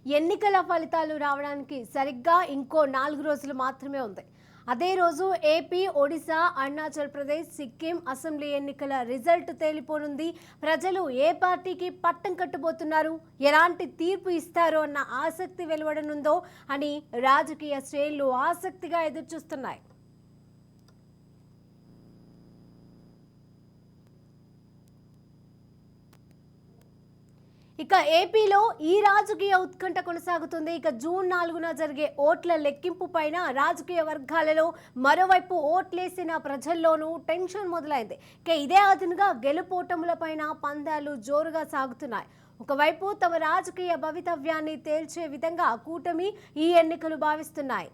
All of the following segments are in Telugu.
ఎన్నికల ఫలితాలు రావడానికి సరిగ్గా ఇంకో 4 రోజులు మాత్రమే ఉంది. అదే రోజు ఏపీ, ఒడిశా, అరుణాచల్ ప్రదేశ్, సిక్కిం అసెంబ్లీ ఎన్నికల రిజల్ట్ తేలిపోనుంది. ప్రజలు ఏ పార్టీకి పట్టం కట్టబోతున్నారు, ఎలాంటి తీర్పు ఇస్తారో అన్న ఆసక్తి వెలువడనుందో అని రాజకీయ శ్రేణులు ఆసక్తిగా ఎదురుచూస్తున్నాయి. ఇక ఏపీలో ఈ రాజకీయ ఉత్కంఠ కొనసాగుతుంది. ఇక జూన్ 4న జరిగే ఓట్ల లెక్కింపు పైన రాజకీయ వర్గాలలో మరోవైపు ఓట్లేసిన ప్రజల్లోనూ టెన్షన్ మొదలైంది. ఇక ఇదే అదనుగా గెలుపోటముల పైన పందాలు జోరుగా సాగుతున్నాయి. ఒకవైపు తమ రాజకీయ భవితవ్యాన్ని తేల్చే విధంగా కూటమి ఈ ఎన్నికలు భావిస్తున్నాయి.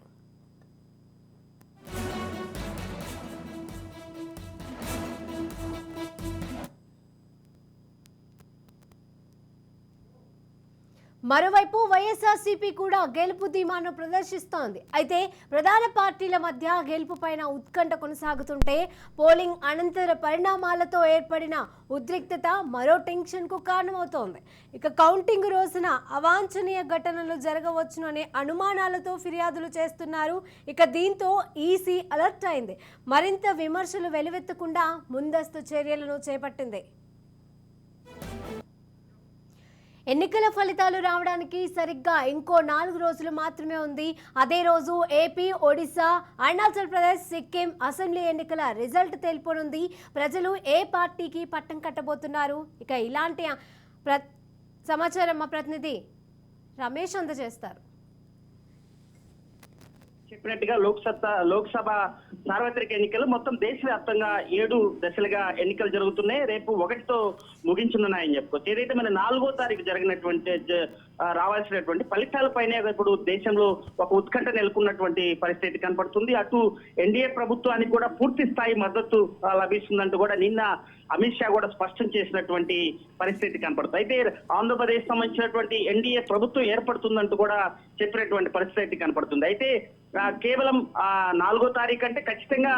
మరోవైపు వైఎస్ఆర్సీపీ కూడా గెలుపు ధీమాను ప్రదర్శిస్తోంది. అయితే ప్రధాన పార్టీల మధ్య గెలుపు పైన ఉత్కంఠ కొనసాగుతుంటే పోలింగ్ అనంతర పరిణామాలతో ఏర్పడిన ఉద్రిక్తత మరో టెన్షన్కు కారణమవుతోంది. ఇక కౌంటింగ్ రోజున అవాంఛనీయ ఘటనలు జరగవచ్చుననే అనుమానాలతో ఫిర్యాదులు చేస్తున్నారు. ఇక దీంతో ఈసీ అలర్ట్ అయింది. మరింత విమర్శలు వెలువెత్తకుండా ముందస్తు చర్యలను చేపట్టింది. ఎన్నికల ఫలితాలు రావడానికి సరిగ్గా ఇంకో 4 రోజులు మాత్రమే ఉంది. అదే రోజు ఏపీ, ఒడిశా, అరుణాచల్ ప్రదేశ్, సిక్కిం అసెంబ్లీ ఎన్నికల రిజల్ట్ తెలిపనుంది. ప్రజలు ఏ పార్టీకి పట్టం కట్టబోతున్నారు, ఇక ఇలాంటి సమాచారం మా ప్రతినిధి రమేష్ అందజేస్తారు. చెప్పినట్టుగా లోక్సభ సార్వత్రిక ఎన్నికలు మొత్తం దేశవ్యాప్తంగా 7 దశలుగా ఎన్నికలు జరుగుతున్నాయి. రేపు 1తో ముగించనున్నాయని చెప్పుకోవచ్చు. ఏదైతే మన 4వ తారీఖు జరిగినటువంటి రావాల్సినటువంటి ఫలితాలపైనే ఇప్పుడు దేశంలో ఒక ఉత్కంఠ నెలకొన్నటువంటి పరిస్థితి కనపడుతుంది. అటు ఎన్డీఏ ప్రభుత్వానికి కూడా పూర్తి స్థాయి మద్దతు లభిస్తుందంటూ కూడా నిన్న అమిత్ షా కూడా స్పష్టం చేసినటువంటి పరిస్థితి కనపడుతుంది. అయితే ఆంధ్రప్రదేశ్ సంబంధించినటువంటి ఎన్డీఏ ప్రభుత్వం ఏర్పడుతుందంటూ కూడా చెప్పినటువంటి పరిస్థితి కనపడుతుంది. అయితే కేవలం 4వ తారీఖు అంటే ఖచ్చితంగా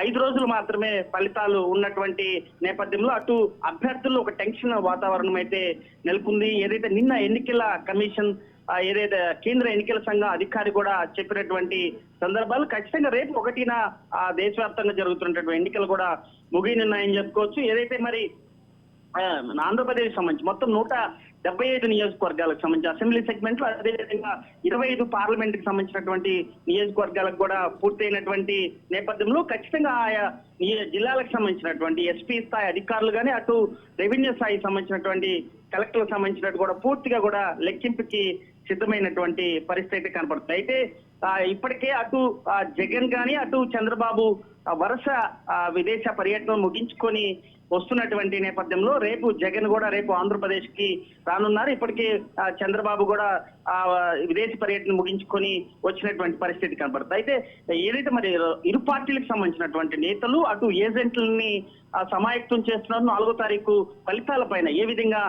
5 రోజులు మాత్రమే ఫలితాలు ఉన్నటువంటి నేపథ్యంలో అటు అభ్యర్థుల్లో ఒక టెన్షన్ వాతావరణం అయితే నెలకొంది. ఏదైతే నిన్న ఎన్నికల కమిషన్ ఏదైతే కేంద్ర ఎన్నికల సంఘం అధికారి కూడా చెప్పినటువంటి సందర్భాలు ఖచ్చితంగా రేపు 1న దేశవ్యాప్తంగా జరుగుతున్నటువంటి ఎన్నికలు కూడా ముగియనున్నాయని చెప్పుకోవచ్చు. ఏదైతే మరి ఆంధ్రప్రదేశ్ సంబంధించి మొత్తం 175 నియోజకవర్గాలకు సంబంధించి అసెంబ్లీ సెగ్మెంట్ లో, అదేవిధంగా 25 పార్లమెంట్ కి సంబంధించినటువంటి నియోజకవర్గాలకు కూడా పూర్తయినటువంటి నేపథ్యంలో ఖచ్చితంగా ఆయా జిల్లాలకు సంబంధించినటువంటి ఎస్పీ స్థాయి అధికారులు కానీ అటు రెవెన్యూ స్థాయికి సంబంధించినటువంటి కలెక్టర్లకు సంబంధించినట్టు కూడా పూర్తిగా కూడా లెక్కింపుకి సిద్ధమైనటువంటి పరిస్థితి కనపడుతుంది. అయితే ఇప్పటికే అటు జగన్ కానీ అటు చంద్రబాబు వరుస విదేశ పర్యటన ముగించుకొని వస్తున్నటువంటి నేపథ్యంలో రేపు జగన్ కూడా రేపు ఆంధ్రప్రదేశ్ కి రానున్నారు. ఇప్పటికే చంద్రబాబు కూడా విదేశీ పర్యటన ముగించుకొని వచ్చినటువంటి పరిస్థితి కనబడుతుంది. అయితే ఏదైతే మరి ఇరు పార్టీలకు సంబంధించినటువంటి నేతలు అటు ఏజెంట్లని సమాయత్తం చేస్తున్నారు. 4వ తారీఖు ఫలితాల పైన ఏ విధంగా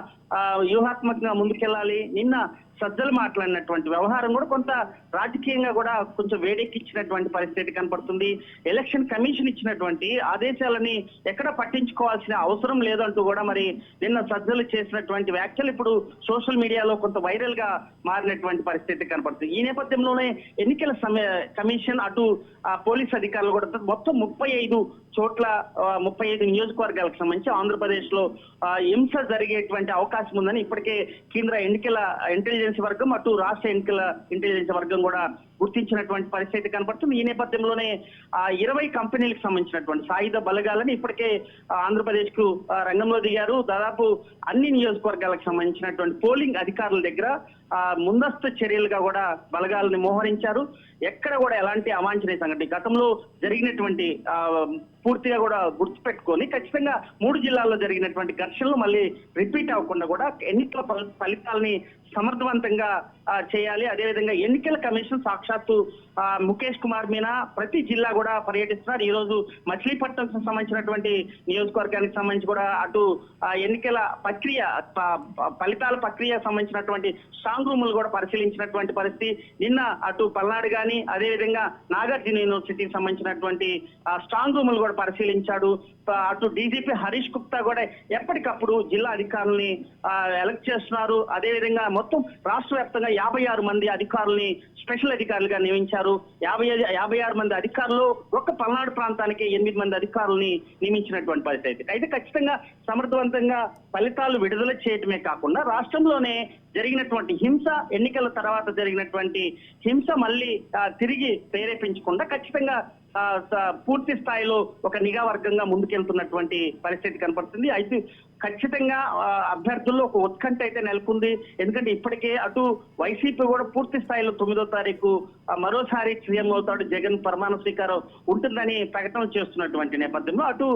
వ్యూహాత్మకంగా ముందుకెళ్లాలి, నిన్న సజ్జలు మాట్లాడినటువంటి వ్యవహారం కూడా కొంత రాజకీయంగా కూడా కొంచెం వేడెక్కించినటువంటి పరిస్థితి కనపడుతుంది. ఎలక్షన్ కమిషన్ ఇచ్చినటువంటి ఆదేశాలని ఎక్కడ పట్టించుకోవాల్సిన అవసరం లేదంటూ కూడా మరి నిన్న సజ్జలు చేసినటువంటి వ్యాఖ్యలు ఇప్పుడు సోషల్ మీడియాలో కొంత వైరల్ గా మారినటువంటి పరిస్థితి కనపడుతుంది. ఈ నేపథ్యంలోనే ఎన్నికల కమిషన్ అటు పోలీస్ అధికారులు కూడా మొత్తం 35 చోట్ల 35 నియోజకవర్గాలకు సంబంధించి ఆంధ్రప్రదేశ్ లో హింస జరిగేటువంటి అవకాశం ఉందని ఇప్పటికే కేంద్ర ఎన్నికల ఇంటెలిజెన్స్ వర్గం అటు రాష్ట్ర ఎన్నికల ఇంటెలిజెన్స్ వర్గం కూడా గుర్తించినటువంటి పరిస్థితి కనపడుతుంది. ఈ నేపథ్యంలోనే 20 కంపెనీలకు సంబంధించినటువంటి సాయుధ బలగాలని ఇప్పటికే ఆంధ్రప్రదేశ్ కు రంగంలో దిగారు. దాదాపు అన్ని నియోజకవర్గాలకు సంబంధించినటువంటి పోలింగ్ అధికారుల దగ్గర ముందస్తు చర్యలుగా కూడా బలగాలను మోహరించారు. ఎక్కడ కూడా ఎలాంటి అవాంఛనీయ సంఘటన గతంలో జరిగినటువంటి పూర్తిగా కూడా గుర్తుపెట్టుకొని ఖచ్చితంగా 3 జిల్లాల్లో జరిగినటువంటి ఘర్షణలు మళ్ళీ రిపీట్ అవ్వకుండా కూడా ఎన్నికల ఫలితాలని సమర్థవంతంగా చేయాలి. అదేవిధంగా ఎన్నికల కమిషన్ సాక్షాత్తు ముఖేష్ కుమార్ మీనా ప్రతి జిల్లా కూడా పర్యటిస్తున్నారు. ఈ రోజు మచిలీపట్నం సంబంధించినటువంటి నియోజకవర్గానికి సంబంధించి కూడా అటు ఎన్నికల ప్రక్రియ ఫలితాల ప్రక్రియ సంబంధించినటువంటి స్ట్రాంగ్ రూములు కూడా పరిశీలించినటువంటి పరిస్థితి. నిన్న అటు పల్నాడు కానీ అదేవిధంగా నాగార్జున యూనివర్సిటీకి సంబంధించినటువంటి స్ట్రాంగ్ రూములు కూడా పరిశీలించాడు. అటు డీజీపీ హరీష్ గుప్తా కూడా ఎప్పటికప్పుడు జిల్లా అధికారుల్ని ఎలక్ట్ చేస్తున్నారు. అదేవిధంగా మొత్తం రాష్ట్ర వ్యాప్తంగా 56 మంది అధికారుల్ని స్పెషల్ అధికారులుగా నియమించారు. 56 మంది అధికారులు ఒక్క పల్నాడు ప్రాంతానికి 8 మంది అధికారుల్ని నియమించినటువంటి పరిస్థితి. అయితే ఖచ్చితంగా సమర్థవంతంగా ఫలితాలు విడుదల చేయటమే కాకుండా రాష్ట్రంలోనే జరిగినటువంటి హింస, ఎన్నికల తర్వాత జరిగినటువంటి హింస మళ్ళీ తిరిగి ప్రేరేపించకుండా ఖచ్చితంగా పూర్తి స్థాయిలో ఒక నిఘా వర్గంగా ముందుకెళ్తున్నటువంటి పరిస్థితి కనపడుతుంది. అయితే ఖచ్చితంగా అభ్యర్థుల్లో ఒక ఉత్కంఠ అయితే నెలకొంది. ఎందుకంటే ఇప్పటికే అటు వైసీపీ కూడా పూర్తి స్థాయిలో 9వ తారీఖు మరోసారి సీఎం అవుతాడు జగన్ ప్రమాణ స్వీకారం ఉంటుందని ప్రకటన చేస్తున్నటువంటి నేపథ్యంలో అటు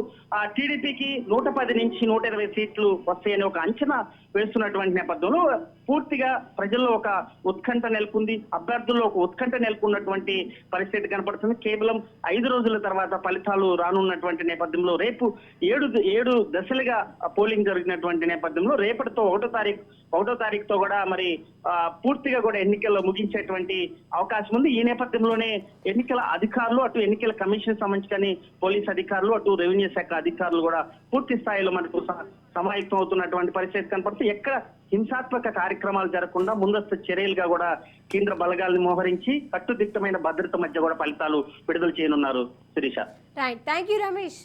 టీడీపీకి 110 నుంచి 120 సీట్లు వస్తాయని ఒక అంచనా వేస్తున్నటువంటి నేపథ్యంలో పూర్తిగా ప్రజల్లో ఒక ఉత్కంఠ నెలకొంది. అభ్యర్థుల్లో ఒక ఉత్కంఠ నెలకొన్నటువంటి పరిస్థితి కనపడుతుంది. కేవలం 5 రోజుల తర్వాత ఫలితాలు రానున్నటువంటి నేపథ్యంలో రేపు 7 దశలుగా పోలింగ్ జరిగినటువంటి నేపథ్యంలో రేపటితో 1వ తారీఖుతో కూడా మరి పూర్తిగా కూడా ఎన్నికల్లో ముగించేటువంటి అవకాశం ఉంది. ఈ నేపథ్యంలోనే ఎన్నికల అధికారులు, అటు ఎన్నికల కమిషన్ సంబంధించి కానీ పోలీస్ అధికారులు, అటు రెవెన్యూ శాఖ అధికారులు కూడా పూర్తి స్థాయిలో మనకు సమాయత్తం అవుతున్నటువంటి పరిస్థితి కనపడుతుంది. ఎక్కడ హింసాత్మక కార్యక్రమాలు జరగకుండా ముందస్తు చర్యలుగా కూడా కేంద్ర బలగాల్ని మోహరించి కట్టుదిట్టమైన భద్రత మధ్య కూడా ఫలితాలు విడుదల చేయనున్నారు Shirisha. Right, thank you Ramesh.